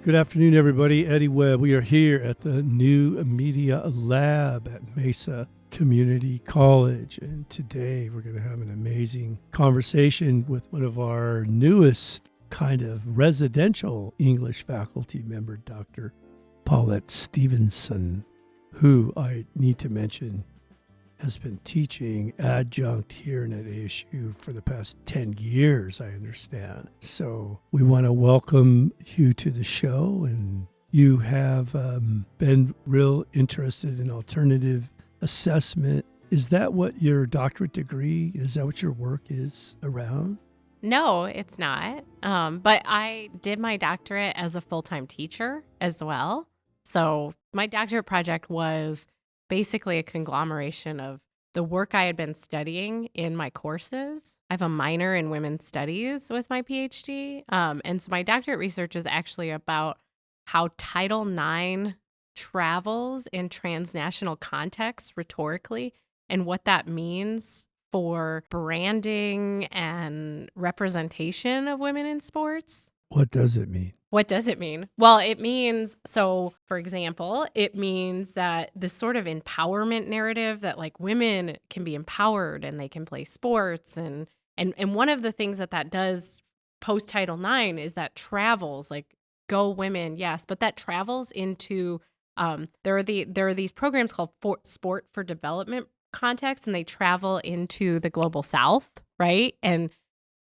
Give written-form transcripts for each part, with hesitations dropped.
Good afternoon, everybody. Eddie Webb. We are here at the New Media Lab at Mesa Community College. And today we're going to have an amazing conversation with one of our newest kind of residential English faculty member, Dr. Paulette Stevenson, who I need to mention has been teaching adjunct here at ASU for the past 10 years, I understand. So we want to welcome you to the show. And you have been real interested in alternative assessment. Is that what your doctorate degree, is that what your work is around? No, it's not. But I did my doctorate as a full-time teacher as well. So my doctorate project was basically a conglomeration of the work I had been studying in my courses. I have a minor in women's studies with my PhD. And so my doctorate research is actually about how Title IX travels in transnational contexts rhetorically and what that means for branding and representation of women in sports. What does it mean? What does it mean? Well, it means, so for example, it means that this sort of empowerment narrative that like women can be empowered and they can play sports. And one of the things that does post Title IX is that travels, like go women, yes, but that travels into, there are these programs called Sport for Development contexts, and they travel into the global South, right? And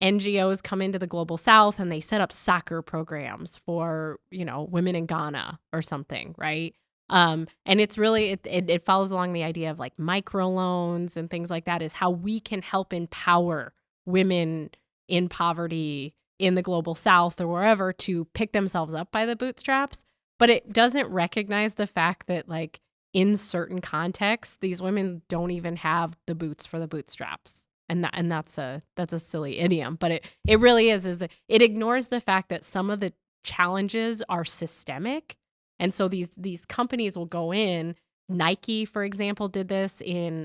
NGOs come into the global South and they set up soccer programs for, women in Ghana or something, right? And it's really, it follows along the idea of like microloans and things like that is how we can help empower women in poverty in the global South or wherever to pick themselves up by the bootstraps. But it doesn't recognize the fact that like in certain contexts, these women don't even have the boots for the bootstraps. And that's a silly idiom, but it really is it ignores the fact that some of the challenges are systemic. And so these companies will go in. Nike, for example, did this in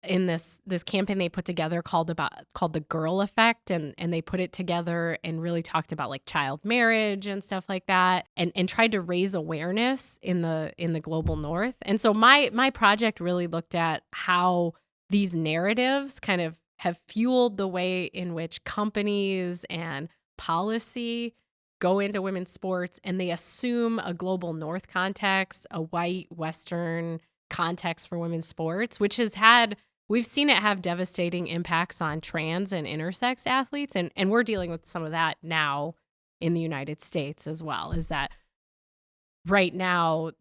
this campaign they put together called the Girl Effect, and they put it together and really talked about like child marriage and stuff like that, and tried to raise awareness in the global North. And so my project really looked at how these narratives kind of have fueled the way in which companies and policy go into women's sports, and they assume a global North context, a white Western context for women's sports, which we've seen it have devastating impacts on trans and intersex athletes. And we're dealing with some of that now in the United States as well, is that right now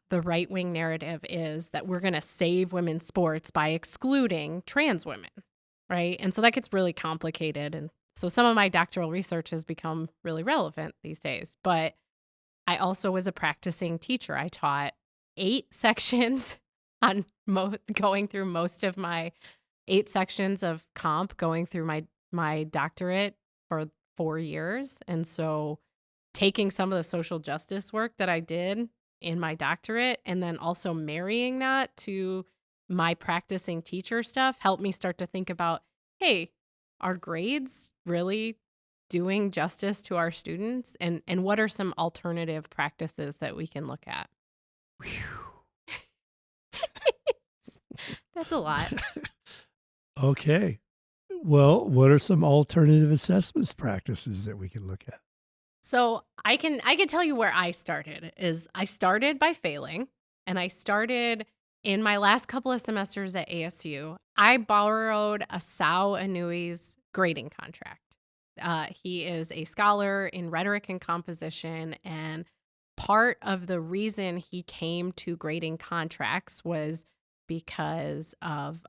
the right-wing narrative is that we're going to save women's sports by excluding trans women, right? And so that gets really complicated. And so some of my doctoral research has become really relevant these days. But I also was a practicing teacher. I taught 8 sections on going through most of my 8 sections of comp, going through my doctorate for 4 years. And so taking some of the social justice work that I did in my doctorate and then also marrying that to my practicing teacher stuff helped me start to think about, hey, are grades really doing justice to our students? And what are some alternative practices that we can look at? That's a lot. Okay. Well, what are some alternative assessments practices that we can look at? So I can tell you where I started. Is I started by failing, and I started in my last couple of semesters at ASU. I borrowed Asao Anui's grading contract. He is a scholar in rhetoric and composition, and part of the reason he came to grading contracts was because of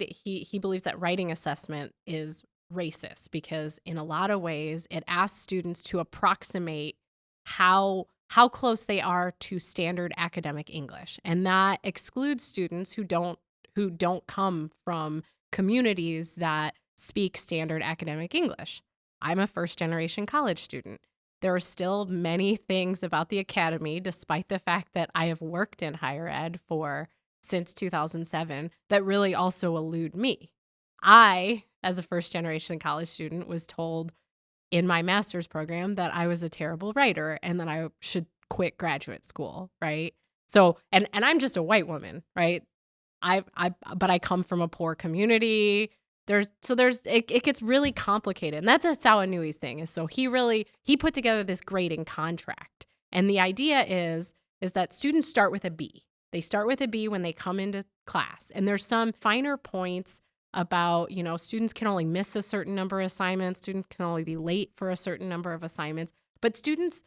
he believes that writing assessment is racist because in a lot of ways it asks students to approximate how close they are to standard academic English, and that excludes students who don't come from communities that speak standard academic English. I'm a first generation college student. There are still many things about the academy, despite the fact that I have worked in higher ed since 2007, that really also elude me. I, as a first generation college student, was told in my master's program that I was a terrible writer and that I should quit graduate school, right? So, and I'm just a white woman, right? But I come from a poor community. It gets really complicated. And that's a Sawanui's thing. Is so he put together this grading contract. And the idea is that students start with a B. They start with a B when they come into class. And there's some finer points about, students can only miss a certain number of assignments, students can only be late for a certain number of assignments. But students,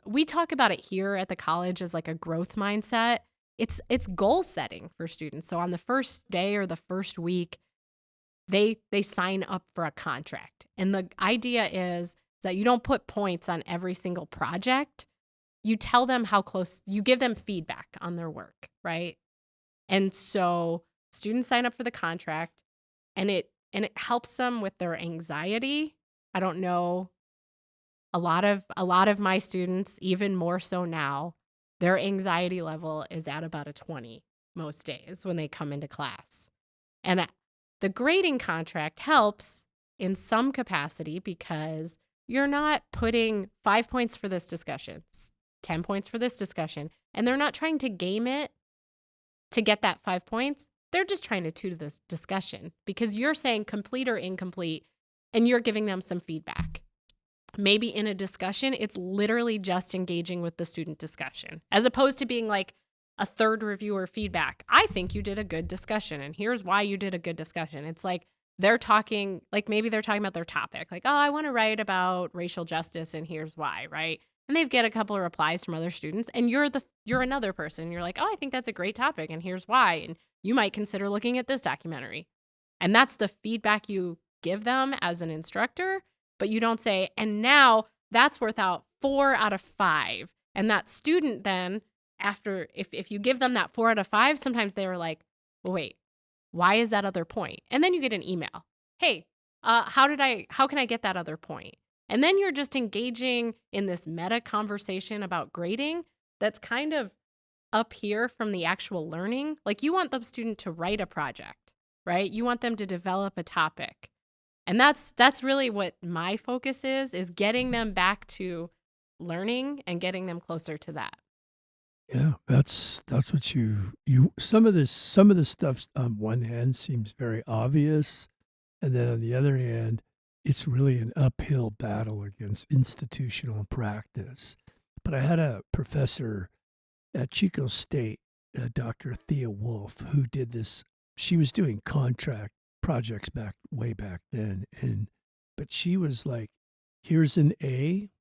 we talk about it here at the college as like a growth mindset. It's goal setting for students. So on the first day or the first week, they sign up for a contract. And the idea is that you don't put points on every single project. You tell them how close, you give them feedback on their work, right? And so students sign up for the contract, and it helps them with their anxiety. I don't know, a lot of my students, even more so now, their anxiety level is at about a 20 most days when they come into class. And the grading contract helps in some capacity because you're not putting 5 points for this discussion, 10 points for this discussion, and they're not trying to game it to get that 5 points. They're just trying to tutor this discussion because you're saying complete or incomplete, and you're giving them some feedback. Maybe in a discussion, it's literally just engaging with the student discussion, as opposed to being like a third reviewer feedback. I think you did a good discussion, and here's why you did a good discussion. It's like they're talking, like maybe they're talking about their topic, like, oh, I want to write about racial justice, and here's why, right? And they've get a couple of replies from other students, and you're another person. You're like, oh, I think that's a great topic, and here's why, and you might consider looking at this documentary. And that's the feedback you give them as an instructor. But you don't say, and now that's worth out 4 out of 5. And that student then, after, if you give them that 4 out of 5, sometimes they were like, well, wait, why is that other point? And then you get an email. Hey, how can I get that other point? And then you're just engaging in this meta conversation about grading that's kind of up here from the actual learning. Like you want the student to write a project, right? You want them to develop a topic. And that's really what my focus is getting them back to learning and getting them closer to that. Yeah, that's what you some of this stuff on one hand seems very obvious, and then on the other hand, it's really an uphill battle against institutional practice. But I had a professor at Chico State, Dr. Thea Wolf, who did this. She was doing contract projects way back then, but she was like, here's an A,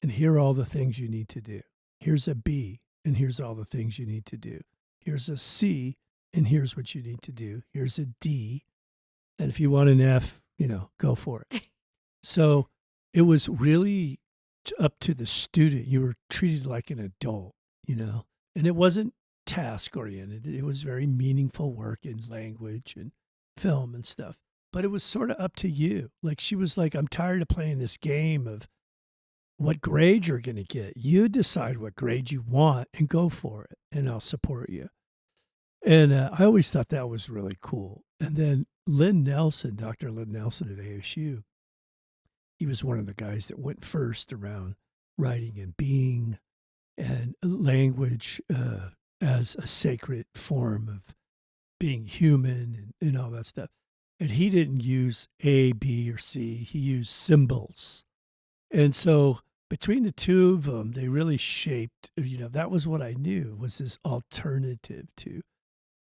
and here are all the things you need to do. Here's a B, and here's all the things you need to do. Here's a C, and here's what you need to do. Here's a D, and if you want an F, go for it. So it was really up to the student. You were treated like an adult, and it wasn't task oriented. It was very meaningful work in language and film and stuff. But it was sort of up to you. Like she was like, I'm tired of playing this game of what grade you're going to get. You decide what grade you want and go for it, and I'll support you. And I always thought that was really cool. And then Dr. Lynn Nelson at ASU, he was one of the guys that went first around writing and being and language as a sacred form of being human and all that stuff. And he didn't use A, B, or C. He used symbols. And so between the two of them, they really shaped, that was what I knew was this alternative to.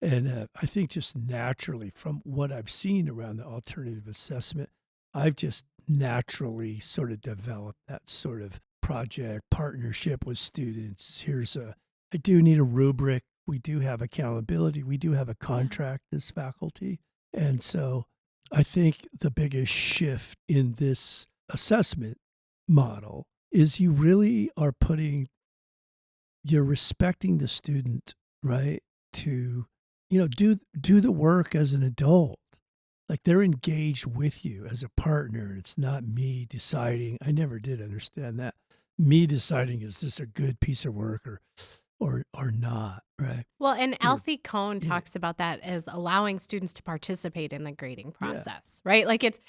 And I think just naturally from what I've seen around the alternative assessment, I've just naturally sort of developed that sort of project partnership with students. I do need a rubric. We do have accountability. We do have a contract as faculty. And so I think the biggest shift in this assessment model is you really are you're respecting the student, right? To, do the work as an adult. Like they're engaged with you as a partner. It's not me deciding. I never did understand that. Me deciding, is this a good piece of work or not, right? Well, and Or Alfie Kohn yeah, talks about that as allowing students to participate in the grading yeah, process, right? Like it's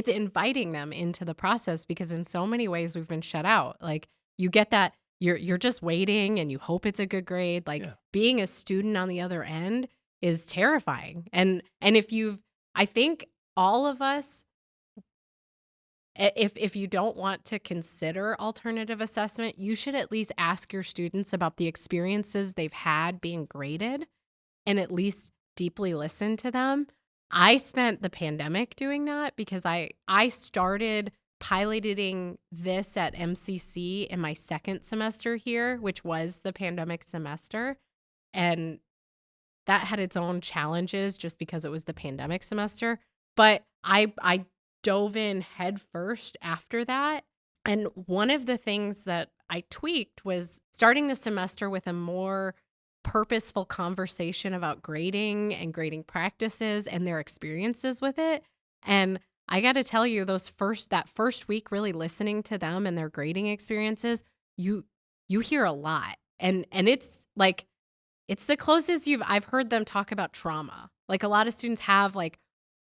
inviting them into the process because in so many ways we've been shut out. Like you get that you're just waiting and you hope it's a good grade. Like yeah. being a student on the other end is terrifying. And if you've I think all of us if you don't want to consider alternative assessment, you should at least ask your students about the experiences they've had being graded and at least deeply listen to them. I spent the pandemic doing that because I started piloting this at MCC in my second semester here, which was the pandemic semester, and that had its own challenges just because it was the pandemic semester, but I dove in head first after that, and one of the things that I tweaked was starting the semester with a more purposeful conversation about grading and grading practices and their experiences with it, and I gotta tell you, that first week really listening to them and their grading experiences, you you hear a lot, and it's like it's the closest I've heard them talk about trauma. Like a lot of students have like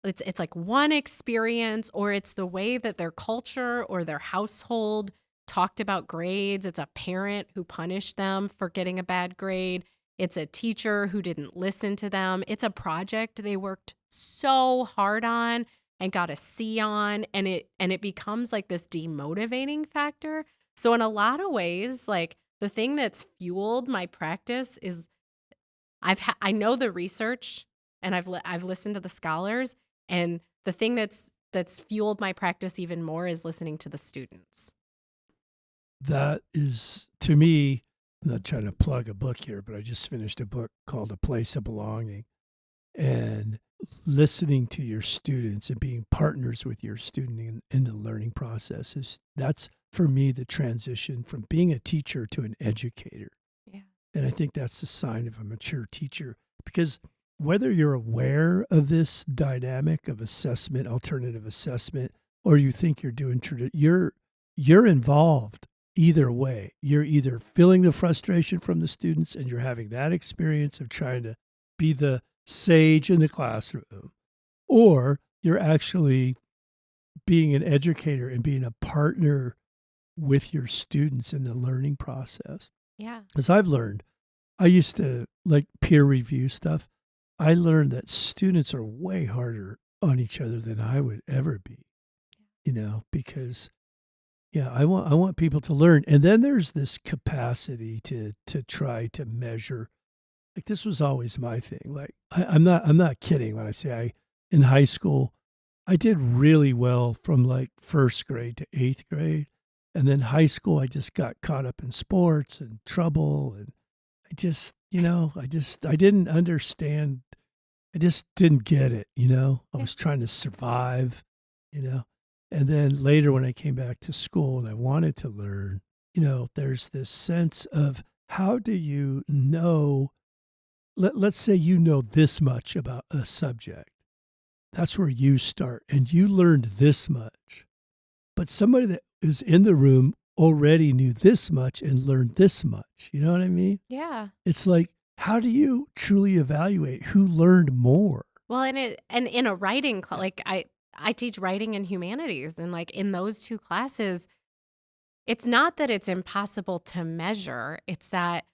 it's like one experience or it's the way that their culture or their household talked about grades. It's a parent who punished them for getting a bad grade. It's a teacher who didn't listen to them. It's a project they worked so hard on and got a C on and it becomes like this demotivating factor. So in a lot of ways, like the thing that's fueled my practice is I know the research and I've listened to the scholars and the thing that's fueled my practice even more is listening to the students. That is, to me, I'm not trying to plug a book here, but I just finished a book called A Place of Belonging. And listening to your students and being partners with your student in the learning process that's for me the transition from being a teacher to an educator. Yeah. And I think that's the sign of a mature teacher because whether you're aware of this dynamic of assessment, alternative assessment, or you think you're doing you're involved either way. You're either feeling the frustration from the students and you're having that experience of trying to be the sage in the classroom, or you're actually being an educator and being a partner with your students in the learning process. Yeah. As I've learned, I used to like peer review stuff. I learned that students are way harder on each other than I would ever be, because yeah, I want people to learn. And then there's this capacity to try to measure. Like this was always my thing. Like I'm not kidding when I say in high school I did really well from like first grade to eighth grade. And then high school I just got caught up in sports and trouble and I didn't understand. I just didn't get it. I Yeah. was trying to survive, you know. And then later when I came back to school and I wanted to learn, there's this sense of how do you know, let's say you know this much about a subject. That's where you start and you learned this much. But somebody that is in the room already knew this much and learned this much. You know what I mean? Yeah. It's like, how do you truly evaluate who learned more? Well, and in a writing Yeah. like I teach writing and humanities and like in those two classes, it's not that it's impossible to measure. It's that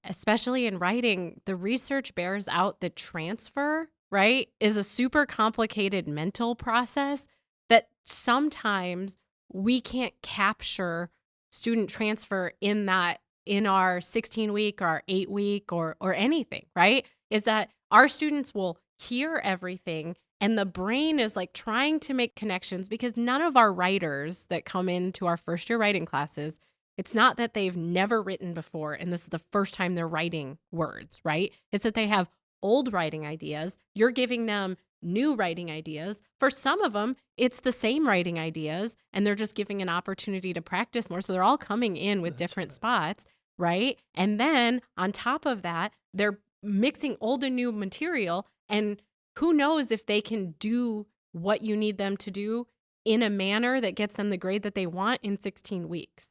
especially in writing, the research bears out that transfer, right, is a super complicated mental process that sometimes we can't capture student transfer in our 16-week or our 8-week or anything, right? Is that our students will hear everything and the brain is like trying to make connections because none of our writers that come into our first year writing classes, it's not that they've never written before and this is the first time they're writing words, right? It's that they have old writing ideas. You're giving them new writing ideas. For some of them, it's the same writing ideas and they're just giving an opportunity to practice more. So they're all coming in with That's different right. spots, right? And then on top of that, they're mixing old and new material and who knows if they can do what you need them to do in a manner that gets them the grade that they want in 16 weeks.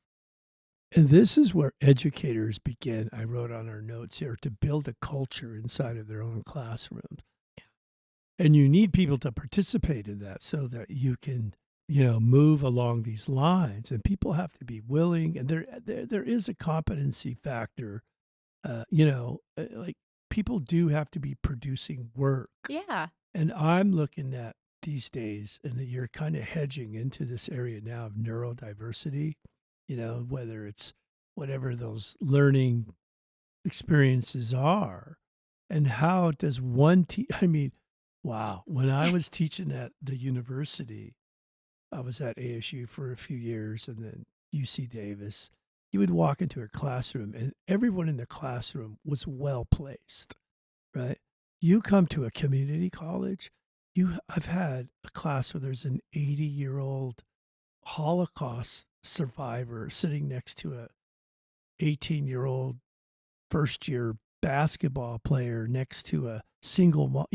And this is where educators begin, I wrote on our notes here, to build a culture inside of their own classrooms. And you need people to participate in that so that you can, move along these lines. And people have to be willing. And there is a competency factor. Like people do have to be producing work. Yeah. And I'm looking at these days, and that you're kind of hedging into this area now of neurodiversity. Whether it's whatever those learning experiences are, and how does one I mean, wow, when I was teaching at the university, I was at ASU for a few years and then UC Davis. You would walk into a classroom and everyone in the classroom was well placed, right? You come to a community college, I've had a class where there's an 80-year-old Holocaust survivor sitting next to a 18-year-old first year basketball player next to a single mom,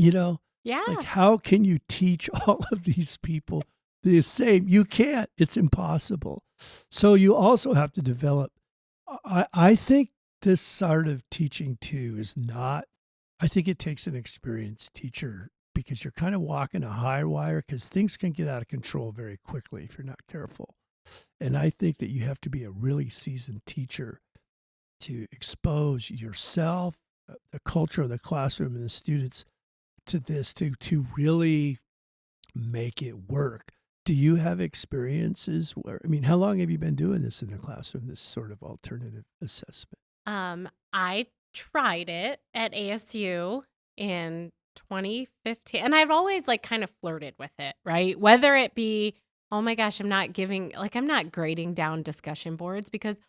Yeah. like how can you teach all of these people the same? You can't. It's impossible. So you also have to develop. I think this sort of teaching too is not, I think it takes an experienced teacher because you're kind of walking a high wire because things can get out of control very quickly if you're not careful. And I think that you have to be a really seasoned teacher to expose yourself, the culture of the classroom and the students to this, to really make it work. Do you have experiences where, how long have you been doing this in the classroom, this sort of alternative assessment? I tried it at ASU in 2015, and I've always like kind of flirted with it, right? Whether it be, oh my gosh, I'm not grading down discussion boards because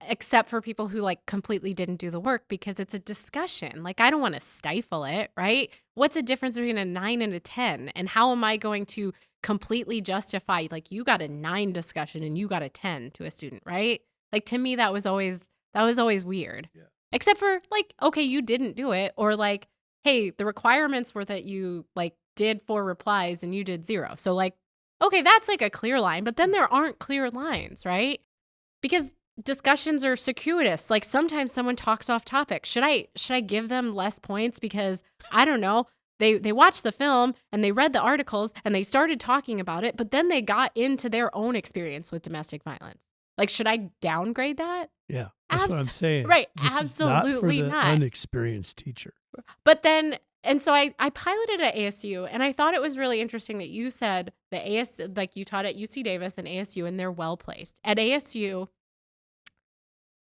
except for people who like completely didn't do the work because it's a discussion. Like I don't want to stifle it, right? What's the difference between a 9 and a 10? And how am I going to completely justify like you got a 9 discussion and you got a 10 to a student, right? Like to me that was always weird. Yeah. Except for like, okay, you didn't do it, or like, hey, the requirements were that you like did 4 replies and you did 0. So like, okay, that's like a clear line, but then there aren't clear lines, right? Because discussions are circuitous. Like sometimes someone talks off topic. Should I give them less points because I don't know, they watched the film and they read the articles and they started talking about it, but then they got into their own experience with domestic violence. Like should I downgrade that? Yeah, that's what I'm saying. Right, This absolutely is not for the not. unexperienced teacher. But then, and so I piloted at ASU, and I thought it was really interesting that you said the ASU, like you taught at UC Davis and ASU, and they're well placed. At ASU,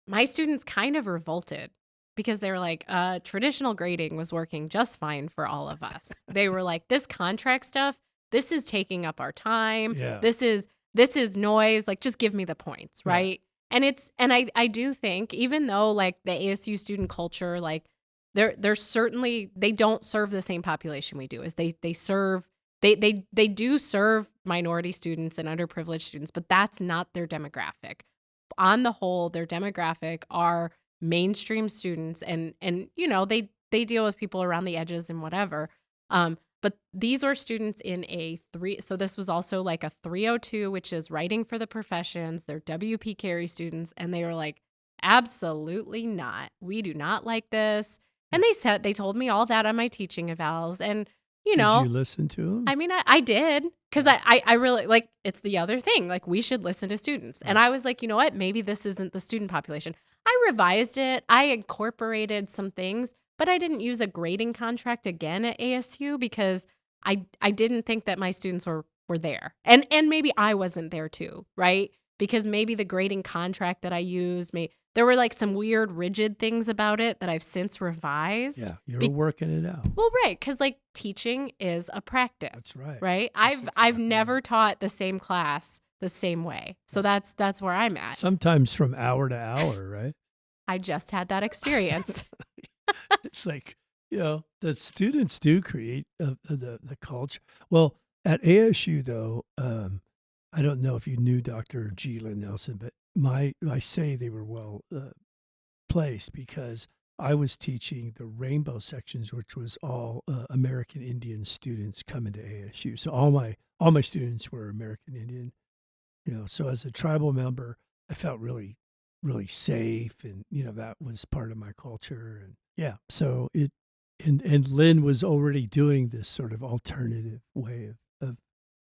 my students kind of revolted because they were like, traditional grading was working just fine for all of us. They were like, this contract stuff, this is taking up our time. Yeah. This is noise. Like, just give me the points, right? Yeah. And I do think, even though like the ASU student culture, like they're certainly, they don't serve the same population we do. As they do serve minority students and underprivileged students, but that's not their demographic. On the whole, their demographic are mainstream students, and they deal with people around the edges and whatever. But these are students in so this was also like a 302, which is writing for the professions. They're WP Carey students, and they were like, absolutely not. We do not like this. And they told me all that on my teaching evals, and Did you listen to them? I mean, I did, because I really, like, it's the other thing. Like, we should listen to students. And I was like, you know what? Maybe this isn't the student population. I revised it. I incorporated some things, but I didn't use a grading contract again at ASU because I didn't think that my students were there. And maybe I wasn't there too, right? Because maybe the grading contract that I used, there were like some weird rigid things about it that I've since revised. Yeah, you're working it out. Well, right, because like teaching is a practice. That's right. Right? I've never taught the same class the same way. So that's where I'm at. Sometimes from hour to hour, right? I just had that experience. It's like, the students do create the culture. Well, at ASU though, I don't know if you knew Dr. Gila Nelson, but I say they were well placed because I was teaching the rainbow sections, which was all American Indian students coming to ASU. So all my students were American Indian. So as a tribal member, I felt really really safe, and that was part of my culture. And yeah, so it and Lynn was already doing this sort of alternative way of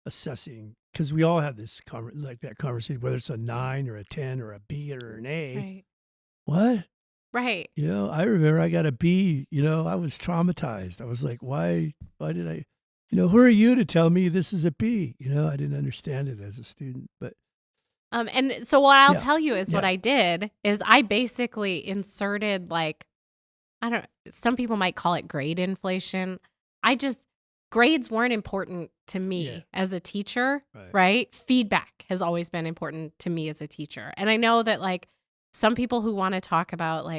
assessing, because we all have this like that conversation, whether it's a 9 or a 10 or a B or an A. Right. What? Right. I remember I got a B. I was traumatized. I was like, why did I, who are you to tell me this is a B? I didn't understand it as a student, but And so what I'll yeah, tell you is what yeah, I did is I basically inserted some people might call it grade inflation. Grades weren't important to yeah, me as a teacher, right. right? Feedback has always been important to me as a teacher. And I know that some people who want to talk about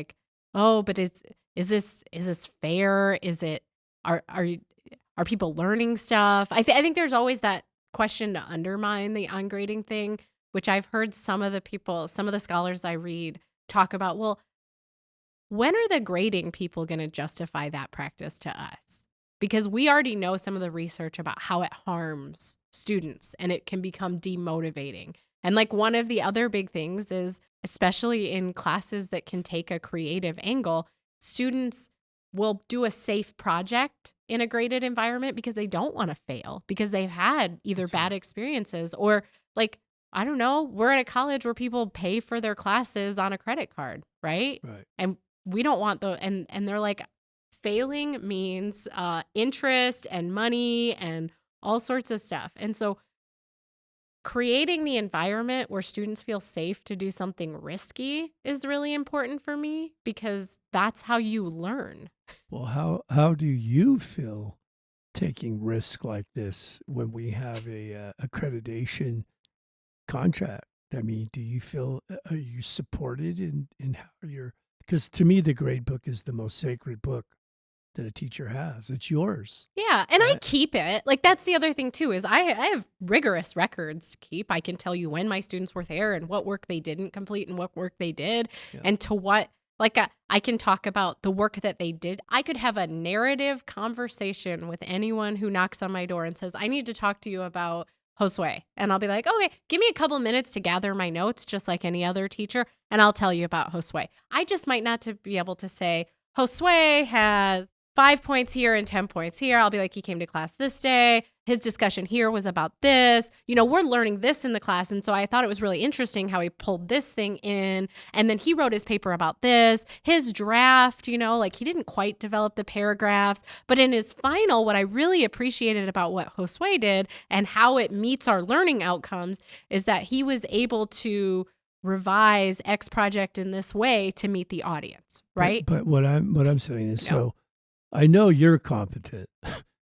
oh, but is this fair? Is it are people learning stuff? I think there's always that question to undermine the ungrading thing, which I've heard some of the scholars I read talk about, well, when are the grading people going to justify that practice to us? Because we already know some of the research about how it harms students and it can become demotivating. And one of the other big things is, especially in classes that can take a creative angle, students will do a safe project in a graded environment because they don't want to fail, because they've had either That's bad right. experiences or I don't know, we're at a college where people pay for their classes on a credit card, right? Right. And we don't want and they're like, failing means interest and money and all sorts of stuff. And so creating the environment where students feel safe to do something risky is really important for me, because that's how you learn. Well, how do you feel taking risk like this when we have a accreditation contract? I mean, do you feel, are you supported in how you're, because to me the grade book is the most sacred book that a teacher has. It's yours, Yeah, and I right? keep it. That's the other thing too, is I have rigorous records to keep. I can tell you when my students were there and what work they didn't complete and what work they did, Yeah. and to what I can talk about the work that they did. I could have a narrative conversation with anyone who knocks on my door and says, "I need to talk to you about Josue." And I'll be like, "Okay, give me a couple minutes to gather my notes just like any other teacher, and I'll tell you about Josue." I just might not to be able to say, "Josue has 5 points here and 10 points here." I'll be like, "He came to class this day. His discussion here was about this. We're learning this in the class. And so I thought it was really interesting how he pulled this thing in. And then he wrote his paper about this. His draft, he didn't quite develop the paragraphs. But in his final, what I really appreciated about what Josue did and how it meets our learning outcomes is that he was able to revise X project in this way to meet the audience," right? But what I'm saying is, You know? so I know you're competent.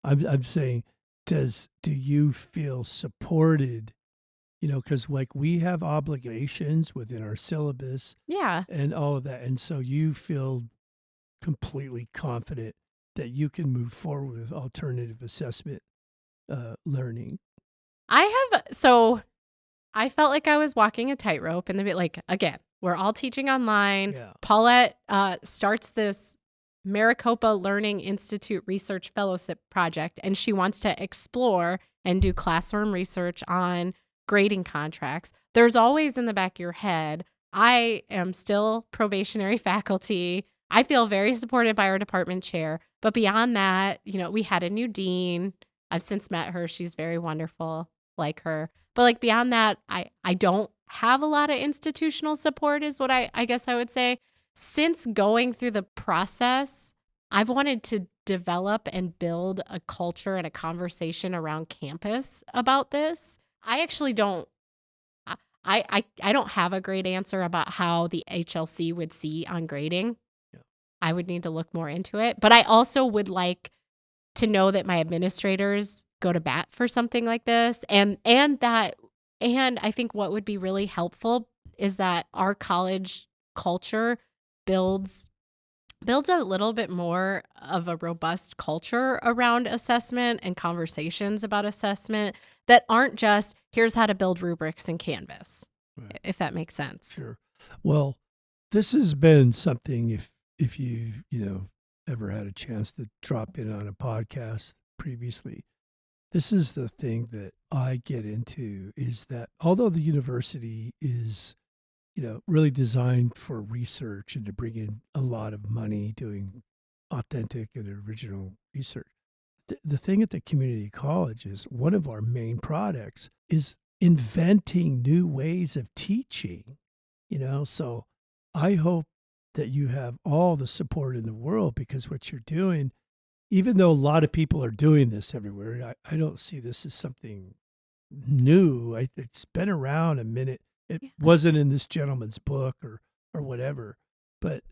I'm saying, do you feel supported? Because we have obligations within our syllabus Yeah. and all of that, and so you feel completely confident that you can move forward with alternative assessment learning. So I felt like I was walking a tightrope in the bit, again, we're all teaching online. Yeah. Paulette starts this Maricopa Learning Institute Research Fellowship project, and she wants to explore and do classroom research on grading contracts. There's always in the back of your head, I am still probationary faculty. I feel very supported by our department chair. But beyond that, we had a new dean. I've since met her. She's very wonderful, like her. But beyond that, I don't have a lot of institutional support, is what I guess I would say. Since going through the process, I've wanted to develop and build a culture and a conversation around campus about this. I actually don't I I don't have a great answer about how the HLC would see on grading. Yeah. I would need to look more into it, but I also would like to know that my administrators go to bat for something like this, and I think what would be really helpful is that our college culture builds a little bit more of a robust culture around assessment and conversations about assessment that aren't just, here's how to build rubrics in Canvas, Right. if that makes sense. Sure. Well, this has been something, if you ever had a chance to drop in on a podcast previously, this is the thing that I get into, is that although the university is really designed for research and to bring in a lot of money doing authentic and original research. The thing at the community college is one of our main products is inventing new ways of teaching, So I hope that you have all the support in the world because what you're doing, even though a lot of people are doing this everywhere, I don't see this as something new. It's been around a minute. It Yeah. wasn't in this gentleman's book or whatever, but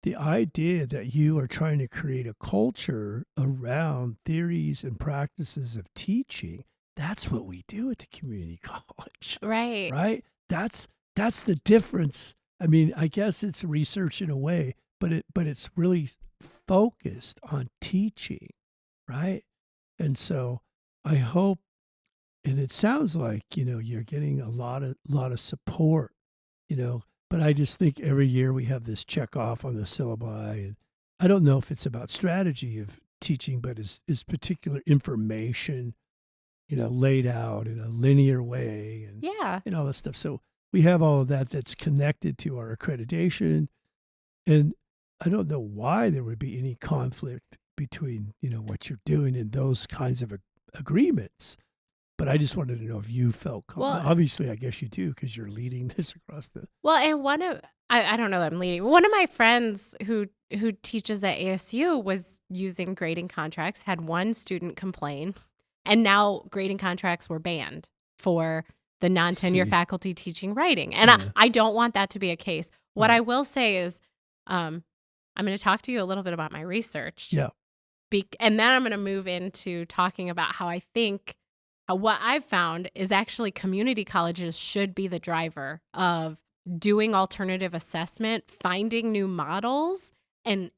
the idea that you are trying to create a culture around theories and practices of teaching, that's what we do at the community college, Right. right? That's the difference. I mean, I guess it's research in a way, but it's really focused on teaching, right? And so I hope, and it sounds like, you're getting a lot of support, but I just think every year we have this check off on the syllabi. And I don't know if it's about strategy of teaching, but is particular information, laid out in a linear way Yeah. and all that stuff. So we have all of that that's connected to our accreditation. And I don't know why there would be any conflict between, what you're doing and those kinds of agreements. But I just wanted to know if you felt Well, obviously, I guess you do because you're leading this across the. and I don't know that I'm leading. One of my friends who teaches at ASU was using grading contracts, had one student complain, and now grading contracts were banned for the non-tenure See. faculty teaching writing. And Yeah. I don't want that to be a case. What Right. I will say is I'm going to talk to you a little bit about my research. Yeah. And then I'm going to move into talking about how I think what I've found is actually community colleges should be the driver of doing alternative assessment, finding new models, and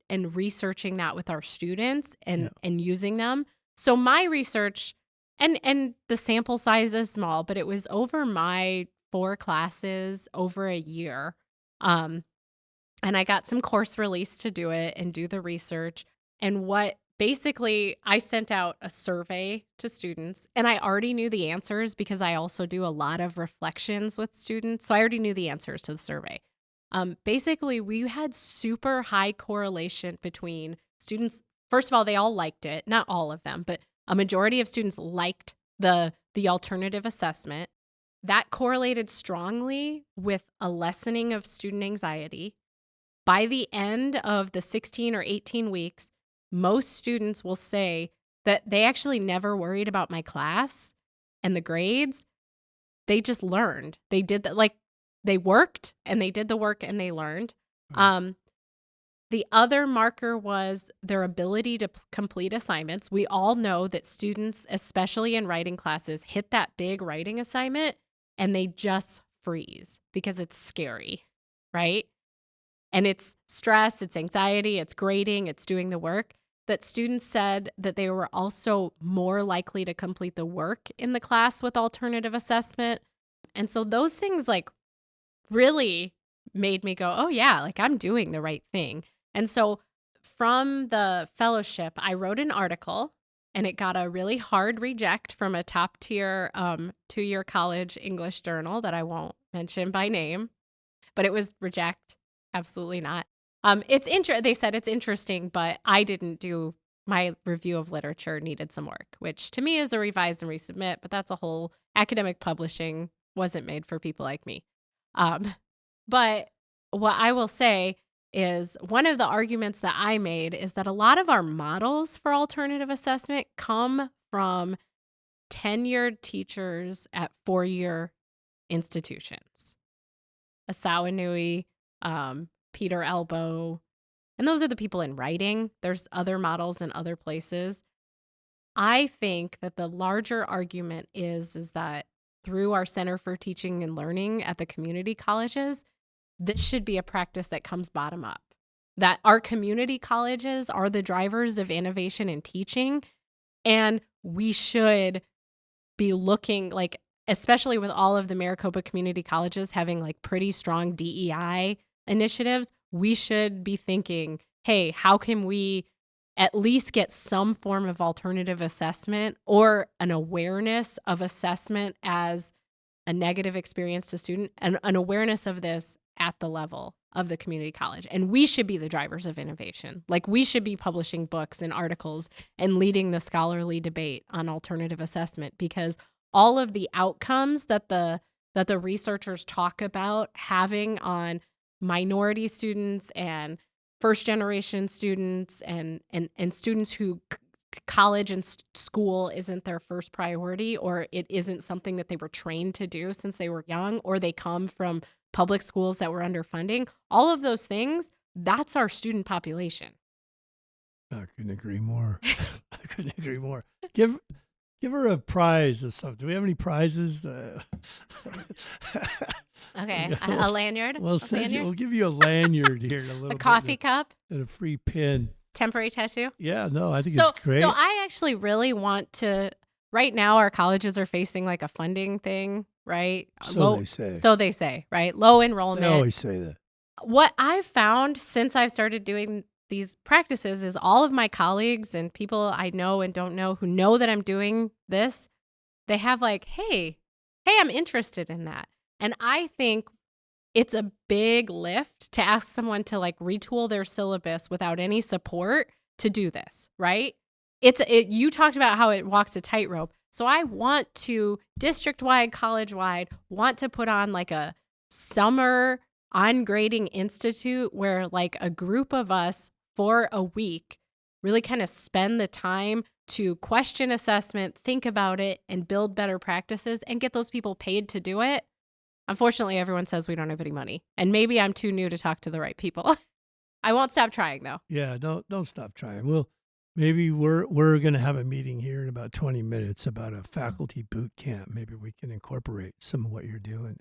researching that with our students and using them. So my research, and the sample size is small, but it was over my 4 classes over a year. And I got some course release to do it and do the research. And basically, I sent out a survey to students, and I already knew the answers because I also do a lot of reflections with students. So I already knew the answers to the survey. Basically, we had super high correlation between students. First of all, they all liked it. Not all of them, but a majority of students liked the alternative assessment. That correlated strongly with a lessening of student anxiety. By the end of the 16 or 18 weeks, most students will say that they actually never worried about my class and the grades. They just learned. They did that, like they worked and they did the work and they learned. The other marker was their ability to complete assignments. We all know that students, especially in writing classes, hit that big writing assignment and they just freeze because it's scary, right? And it's stress, it's anxiety, it's grading, it's doing the work. That students said that they were also more likely to complete the work in the class with alternative assessment. And so those things like really made me go, oh yeah, like I'm doing the right thing. And so from the fellowship, I wrote an article and it got a really hard reject from a top tier 2-year college English journal that I won't mention by name, but it was reject. Absolutely not. They said it's interesting, but I didn't do my review of literature needed some work, which to me is a revise and resubmit, but that's a whole academic publishing wasn't made for people like me. But what I will say is one of the arguments that I made is that a lot of our models for alternative assessment come from tenured teachers at 4-year institutions. Asao Inui, Peter Elbow, and those are the people in writing. There's other models in other places. I think that the larger argument is that through our Center for Teaching and Learning at the community colleges, this should be a practice that comes bottom up. That our community colleges are the drivers of innovation in teaching, and we should be looking like, especially with all of the Maricopa community colleges having like pretty strong DEI initiatives, we should be thinking, hey, how can we at least get some form of alternative assessment or an awareness of assessment as a negative experience to student, and an awareness of this at the level of the community college. And we should be the drivers of innovation. Like, we should be publishing books and articles and leading the scholarly debate on alternative assessment, because all of the outcomes that the researchers talk about having on minority students and first generation students and students who college and school isn't their first priority, or it isn't something that they were trained to do since they were young, or they come from public schools that were underfunding, all of those things, that's our student population. I couldn't agree more. I couldn't agree more. Give her a prize or something. Do we have any prizes? Okay, a lanyard. We'll give you a lanyard here in a little a bit. Coffee cup. And a free pin. Temporary tattoo. Yeah, no, I think it's great. So I actually really want to. Right now, our colleges are facing like a funding thing, right? They say. So they say, right? Low enrollment. They always say that. What I've found since I've started doing these practices is all of my colleagues and people I know and don't know who know that I'm doing this, they have like, hey, I'm interested in that. And I think it's a big lift to ask someone to like retool their syllabus without any support to do this, right? You talked about how it walks a tightrope. So I want to district-wide, college-wide, want to put on like a summer on-grading institute where like a group of us for a week really kind of spend the time to question assessment, think about it, and build better practices and get those people paid to do it. Unfortunately, everyone says we don't have any money, and maybe I'm too new to talk to the right people. I won't stop trying, though. Yeah, don't stop trying. Well, maybe we're going to have a meeting here in about 20 minutes about a faculty boot camp. Maybe we can incorporate some of what you're doing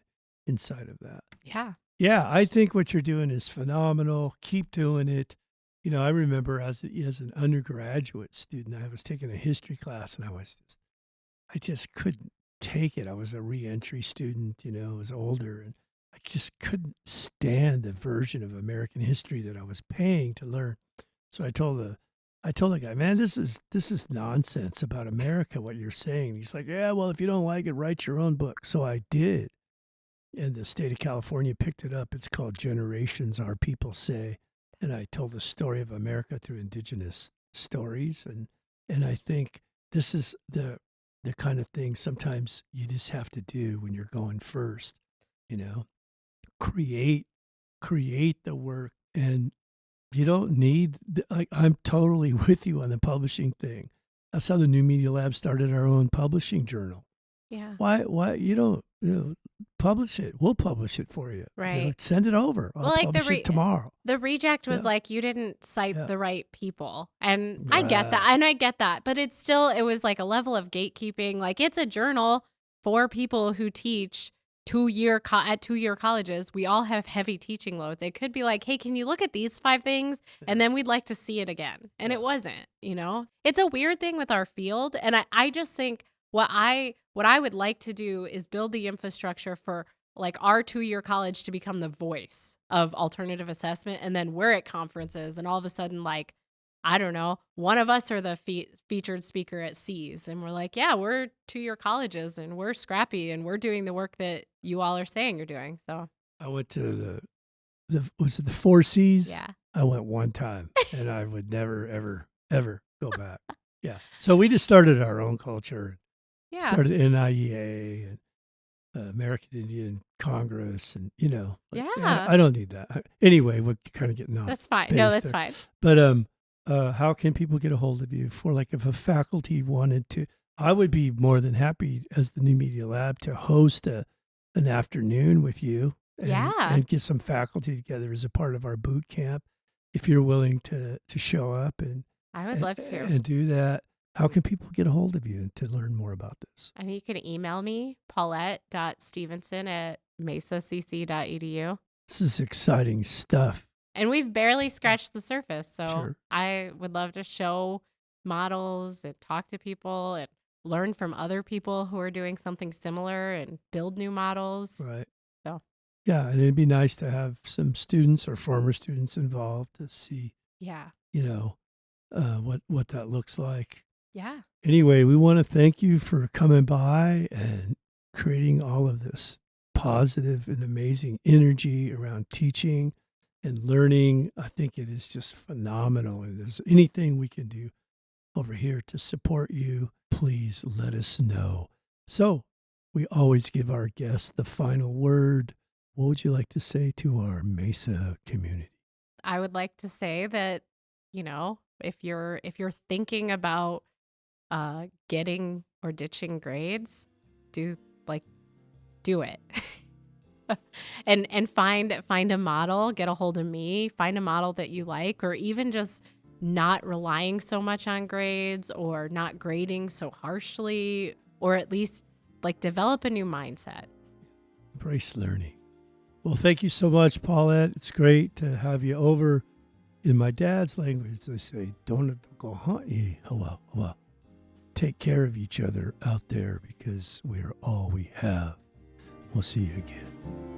inside of that. Yeah. Yeah, I think what you're doing is phenomenal. Keep doing it. You know, I remember as an undergraduate student, I was taking a history class, and I just couldn't take it. I was a reentry student, you know, I was older, and I just couldn't stand the version of American history that I was paying to learn. So I told the guy, man, this is nonsense about America, what you're saying. He's like, yeah, well, if you don't like it, write your own book. So I did. And the state of California picked it up. It's called Generations Our People Say. And I told the story of America through indigenous stories. And I think this is the kind of thing sometimes you just have to do when you're going first, you know, create the work. And you don't need, I'm totally with you on the publishing thing. That's how the New Media Lab started our own publishing journal. Yeah. Why you don't publish it? We'll publish it for you. Right. You know, send it over. I'll publish it tomorrow. The reject was like, you didn't cite the right people. And I get that. But it was like a level of gatekeeping. Like, it's a journal for people who teach at 2-year colleges. We all have heavy teaching loads. It could be like, hey, can you look at these 5 things? And then we'd like to see it again. And it wasn't, you know? It's a weird thing with our field. And I just think what I would like to do is build the infrastructure for like our 2-year college to become the voice of alternative assessment. And then we're at conferences and all of a sudden, like, I don't know, one of us are the featured speaker at C's. And we're like, yeah, we're 2-year colleges and we're scrappy and we're doing the work that you all are saying you're doing. So I went to was it the 4 C's? Yeah. I went one time and I would never, ever, ever go back. Yeah. So we just started our own culture. Yeah. Started NIEA and American Indian Congress, and I don't need that. Anyway, we're kind of getting off. That's fine. No, that's there. fine. But how can people get a hold of you for, like, if a faculty wanted to? I would be more than happy as the New Media Lab to host an afternoon with you. And get some faculty together as a part of our boot camp. If you're willing to show up I would love to and do that. How can people get a hold of you to learn more about this? I mean, you can email me, paulette.stevenson@mesacc.edu. This is exciting stuff. And we've barely scratched the surface. So Sure. I would love to show models and talk to people and learn from other people who are doing something similar and build new models. Right. So. Yeah, and it'd be nice to have some students or former students involved to see, what that looks like. Yeah. Anyway, we want to thank you for coming by and creating all of this positive and amazing energy around teaching and learning. I think it is just phenomenal. And if there's anything we can do over here to support you, please let us know. So we always give our guests the final word. What would you like to say to our Mesa community? I would like to say that, if you're thinking about getting or ditching grades, do do it. And find a model, get a hold of me, find a model that you like, or even just not relying so much on grades or not grading so harshly, or at least develop a new mindset. Embrace learning. Well, thank you so much, Paulette. It's great to have you over. In my dad's language, they say, "Don't go ha'i hawa hawa." Take care of each other out there because we are all we have. We'll see you again.